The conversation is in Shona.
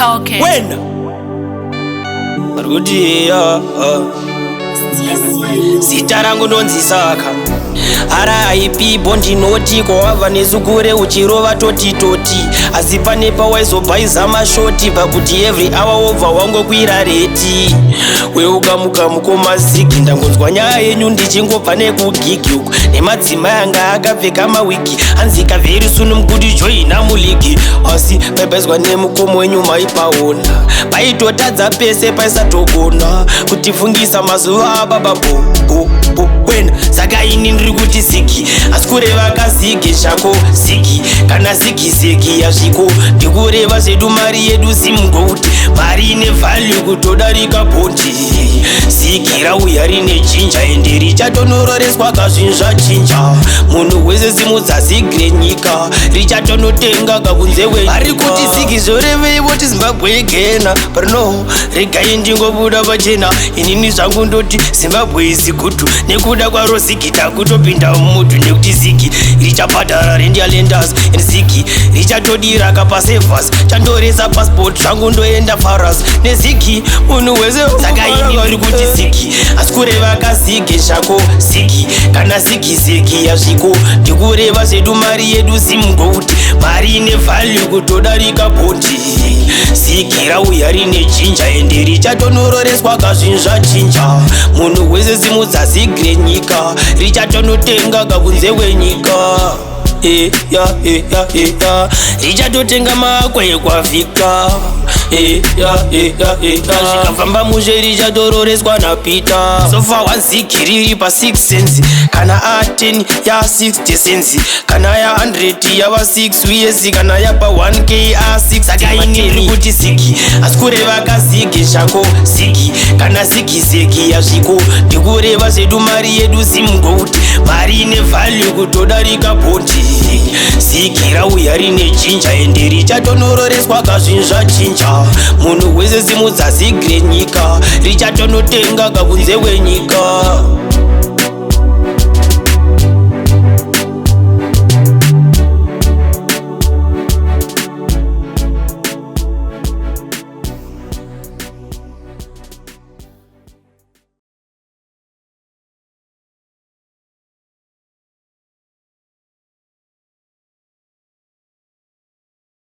Talkat. When? Zita rangu ndonzi Sakah. R.I.P bondinoti kwava nesukure uchirova toti asi panepa waizobhaisa mashoti pakuti every hour wobva wangokwira reti weukamukamuko mazigi. Ndangonzwa nyaya yenyu ndichingobva nekugigi uku nemadzimai anga akapfeka mawigi anzika very soon mukuti joina muligi asi paibhaizwa nemukomo wenyu maipaona paitotadza pese paisatogona kutifungisa mazuva ababa wena saka ini ndiri kuti zigi asi kureva kazigi shako zigi kana zigi yazviko ndikureva zvedu mari yedu simgokuti mari ine value kutodarika bondi zigi rauya rine chinja ende richatonorereswa kazvinhu zvachinja munhu wese simudzasi renyika richatonotenga kakunze wenyika ari kuti zigi zvorevei voti Zimbabwe igena but no regai ndingobuda pachena inini zvangu ndoti Zimbabwe izigutu nekuda kwaro zigi takutopinda mumutu nekuti zigi richabhadhara rendialenders and zigi richatodira kapasevhas chandoresa passport zvangu ndoenda faras nezigi munhu wese saka ini ndiri kuti zigi asi kureva kazigi zvako zigi kana zigi yazviko ndikureva zvedu mari yedu simgokuti mari ine value kutodarika bondi zigi rauya rine chinja ende richatonorereswa kazvinhu zvachinja munhu wese simudzasi renyika richatonotenga kakunze wenyika richatotenga makwa ekwavhika zvikafamba muzve richatororeswa napita sofa wazigi riri pa6 cents kana a10 ya60 cents kana ya100 yava 6 uyesi kana yapa 1k a6 saka ini riri kuti zigi asi kureva kazigi zvako zigi kana zigi yazviko ndikureva zvedu mari yedu simgokuti mari ine value kutodarika bondi zigi rauya rine chinja ende richatonorereswa kazvinhu zvachinja munhu wese simudzasi renyika richatonotenga kakunze wenyika.